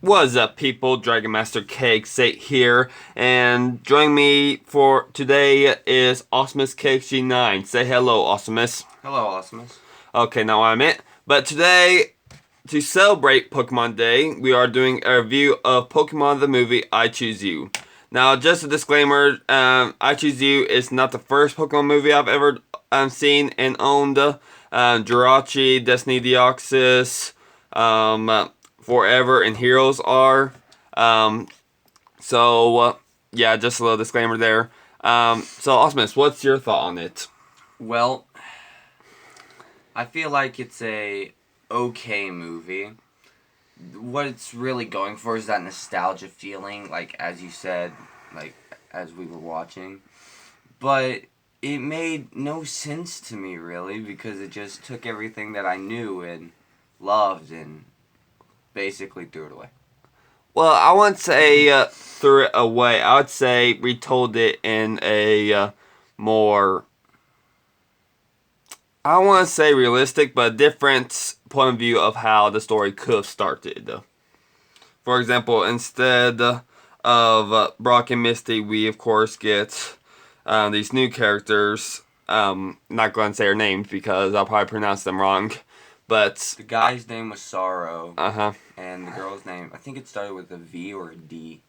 What's up, people? Dragon Master Cake8 here, and joining me for today is Awesomus KG9. Say hello, Awesomus. Hello, Awesomus. Okay, now I'm it. But today, to celebrate Pokemon Day, we are doing a review of Pokemon the movie I Choose You. Now, just a disclaimer, I Choose You is not the first Pokemon movie I've ever seen and owned. Jirachi, Destiny Deoxys, Forever and Heroes are. Yeah, just a little disclaimer there. So, Awesomus, what's your thought on it? Well, I feel like it's a okay movie. What it's really going for is that nostalgia feeling, like as you said, like as we were watching. But it made no sense to me really because it just took everything that I knew and loved and basically threw it away. Well, I wouldn't say threw it away. I would say retold it in a more, I don't want to say realistic, but a different point of view of how the story could have started. For example, instead of Brock and Misty, we of course get these new characters. Not going to say their names because I'll probably pronounce them wrong. But The guy's name was Sorrow. Uh-huh. And the girl's name, I think it started with a V or a D.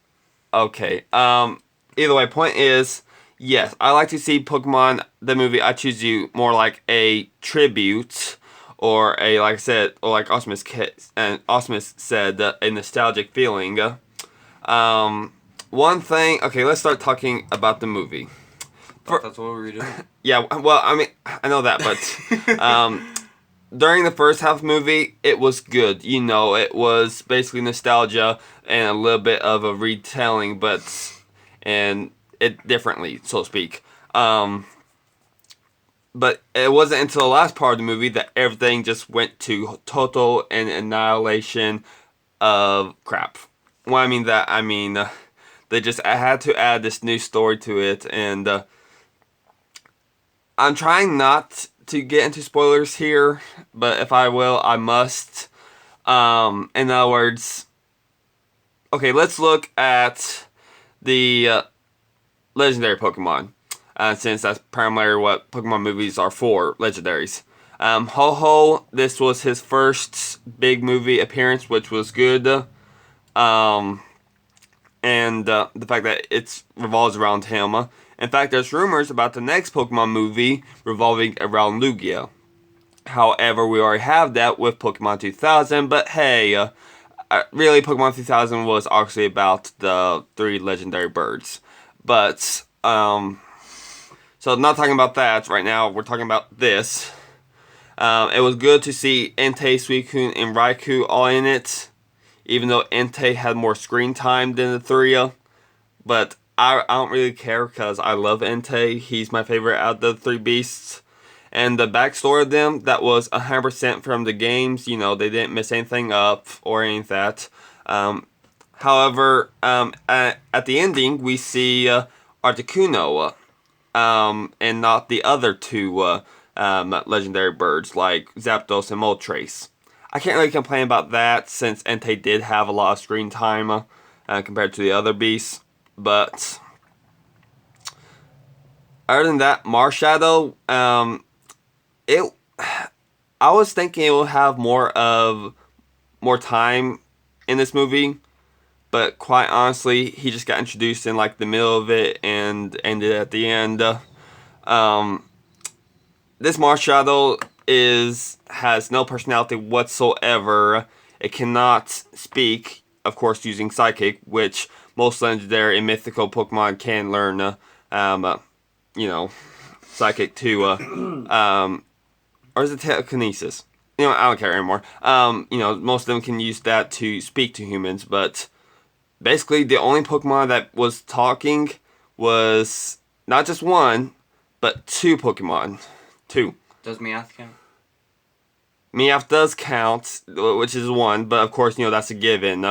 Okay. Either way, point is, yes, I like to see Pokemon the movie I Choose You more like a tribute, or a, like I said, or like Awesomus said, a nostalgic feeling. One thing. Okay, let's start talking about the movie. That's what we were doing. Yeah. Well, I mean, I know that, but during the first half of the movie, it was good. You know, it was basically nostalgia and a little bit of a retelling, and it differently, so to speak. But it wasn't until the last part of the movie that everything just went to total and annihilation of crap. When I mean that, I mean they just had to add this new story to it, and I'm trying not to get into spoilers here, but if I will, I must. In other words, okay, let's look at the legendary Pokemon, since that's primarily what Pokemon movies are for, legendaries. Ho-Oh, this was his first big movie appearance, which was good. And the fact that it revolves around him. In fact, there's rumors about the next Pokemon movie revolving around Lugia. However, we already have that with Pokemon 2000, but hey, really, Pokemon 2000 was actually about the 3 legendary birds. But, so not talking about that right now, we're talking about this. It was good to see Entei, Suicune, and Raikou all in it, even though Entei had more screen time than the 3. But I don't really care because I love Entei. He's my favorite out of the 3 beasts. And the backstory of them, that was 100% from the games. You know, they didn't miss anything up or any of that. However, at the ending, we see Articuno, and not the other 2 legendary birds like Zapdos and Moltres. I can't really complain about that since Entei did have a lot of screen time compared to the other beasts. But other than that, Marshadow, I was thinking it will have more time in this movie, but quite honestly, he just got introduced in like the middle of it and ended at the end. This Marshadow has no personality whatsoever. It cannot speak, of course, using Psychic, which most legendary and mythical Pokemon can learn. Psychic to or is it telekinesis? You know, I don't care anymore. Most of them can use that to speak to humans, but basically the only Pokemon that was talking was not just 1, but 2 Pokemon. 2. Does Meowth count? Meowth does count, which is 1, but of course, that's a given.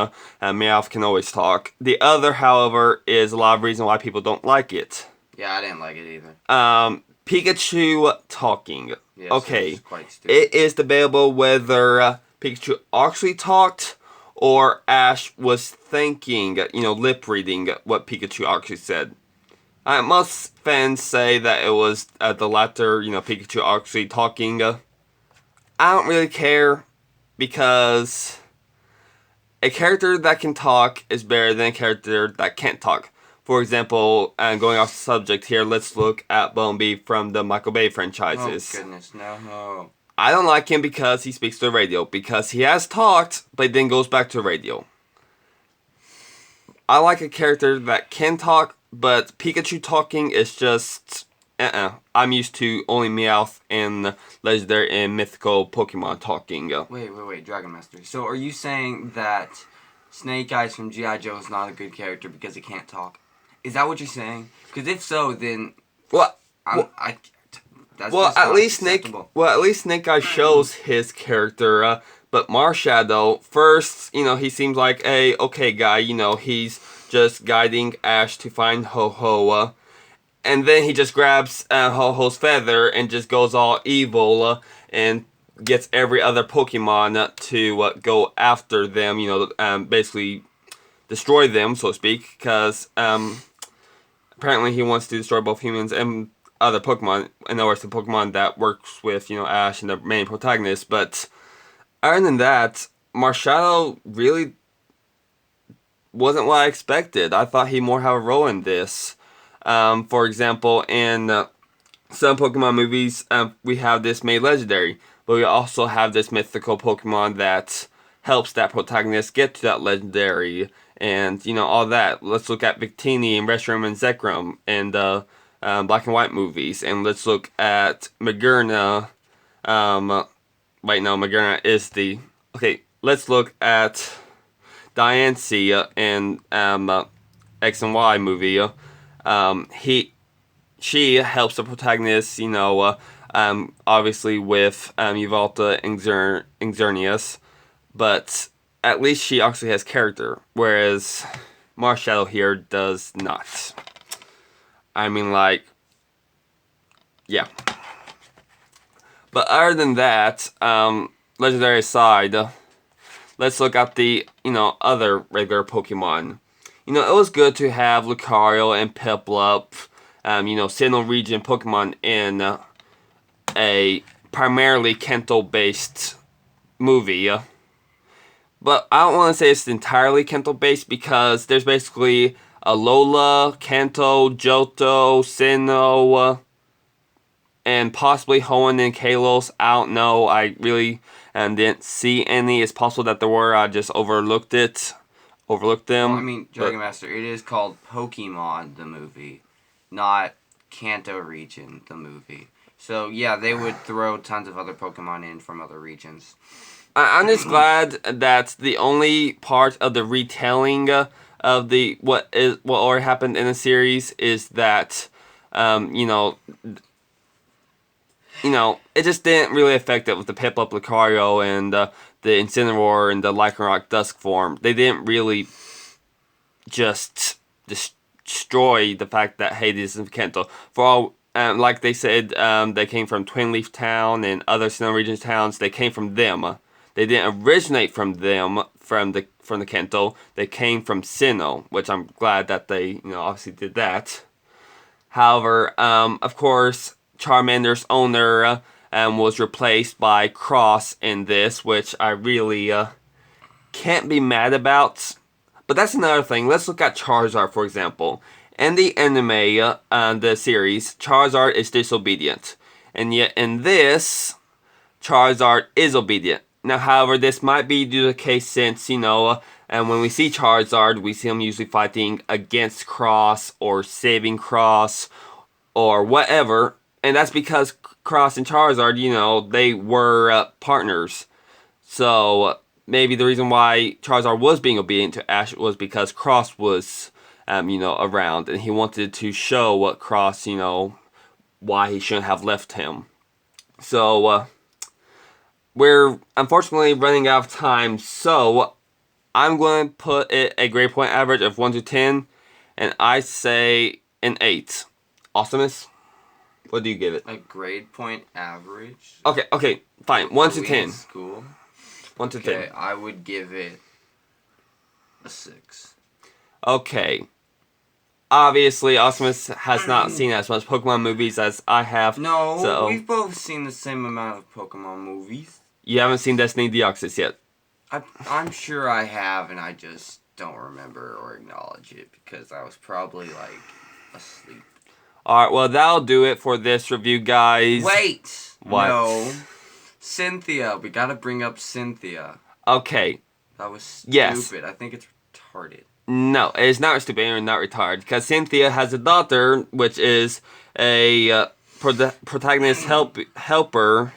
Meowth can always talk. The other, however, is a lot of reason why people don't like it. Yeah, I didn't like it either. Pikachu talking. Yes, okay, it was quite stupid. it is debatable whether Pikachu actually talked or Ash was thinking, lip reading what Pikachu actually said. Most fans say that it was the latter, Pikachu actually talking. I don't really care because a character that can talk is better than a character that can't talk. For example, and going off the subject here, let's look at Bumblebee from the Michael Bay franchises. Oh goodness, no. I don't like him because he speaks to the radio, because he has talked, but then goes back to the radio. I like a character that can talk, but Pikachu talking is just... I'm used to only Meowth and Legendary and Mythical Pokemon talking. Wait, Dragon Master. So are you saying that Snake Eyes from G.I. Joe is not a good character because he can't talk? Is that what you're saying? Because if so, then at least Snake Eyes shows his character. But Marshadow, first, he seems like a okay guy. He's just guiding Ash to find Ho-Ho. And then he just grabs Ho-Ho's feather and just goes all evil and gets every other Pokemon to go after them. Basically destroy them, so to speak, because apparently he wants to destroy both humans and other Pokemon. In other words, the Pokemon that works with, Ash and the main protagonist. But other than that, Marshadow really wasn't what I expected. I thought he'd more have a role in this. For example, in some Pokemon movies, we have this made legendary. But we also have this mythical Pokemon that helps that protagonist get to that legendary. And, all that. Let's look at Victini and Reshiram and Zekrom in the Black and White movies. And let's look at Magearna. Magearna is the... Okay, let's look at Diancie in X and Y movie. She helps the protagonist, obviously with Yveltal and Xerneas. But at least she actually has character, whereas Marshadow here does not. I mean, yeah. But other than that, legendary aside, let's look at the, other regular Pokemon. It was good to have Lucario and Piplup, Sinnoh region Pokemon in a primarily Kanto-based movie. But I don't want to say it's entirely Kanto-based because there's basically Alola, Kanto, Johto, Sinnoh, and possibly Hoenn and Kalos. I don't know. I really didn't see any. It's possible that there were. I just overlooked them. Well, Dragon Master, it is called Pokemon, the movie, not Kanto region, the movie. So, yeah, they would throw tons of other Pokemon in from other regions. I'm just glad that the only part of the retelling of what already happened in the series is that, it just didn't really affect it with the Piplup, Lucario, and the Incineroar and the Lycanroc Dusk form. They didn't really just destroy the fact that, hey, this is Kanto. For all, like they said, they came from Twin Leaf Town and other Sinnoh region towns. They came from them. They didn't originate from them, from the Kanto. They came from Sinnoh, which I'm glad that they, obviously did that. However, of course, Charmander's owner was replaced by Cross in this, which I really can't be mad about. But that's another thing. Let's look at Charizard, for example. In the anime, the series, Charizard is disobedient. And yet in this, Charizard is obedient. Now, however, this might be due to the case since, and when we see Charizard, we see him usually fighting against Cross or saving Cross or whatever. And that's because Cross and Charizard, they were partners. So maybe the reason why Charizard was being obedient to Ash was because Cross was, around. And he wanted to show what Cross, why he shouldn't have left him. So, we're unfortunately running out of time. So, I'm going to put it a grade point average of 1 to 10. And I say an 8. Awesomeness? What do you give it? A grade point average? Okay, fine. 1 to 10. School? 1 to 10. Okay, I would give it a 6. Okay. Obviously, Osmus has not seen as much Pokemon movies as I have. No, so we've both seen the same amount of Pokemon movies. You haven't seen Destiny Deoxys yet. I'm sure I have, and I just don't remember or acknowledge it because I was probably like asleep. Alright, well, that'll do it for this review, guys. Wait! What? No. Cynthia. We gotta bring up Cynthia. Okay. That was stupid. Yes. I think it's retarded. No, it's not stupid or not retarded. Because Cynthia has a daughter, which is a protagonist helper.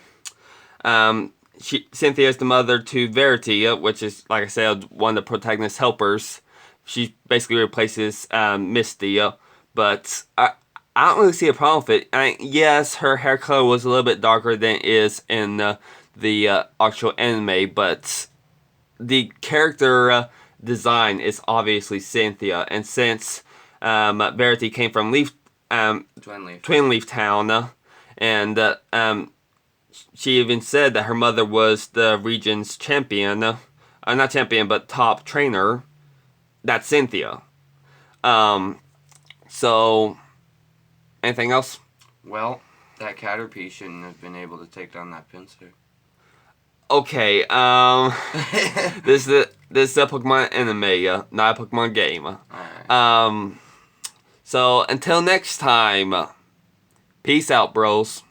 Cynthia is the mother to Verity, which is, like I said, one of the protagonist helpers. She basically replaces Misty. But I don't really see a problem with it. Yes, her hair color was a little bit darker than it is in the actual anime, but the character design is obviously Cynthia. And since Verity came from Twin Leaf Town, and she even said that her mother was the region's champion, not champion, but top trainer. That's Cynthia. So, anything else? Well, that Caterpie shouldn't have been able to take down that Pinsir. Okay, this is a Pokemon anime, not a Pokemon game. Alright. So until next time, peace out, bros.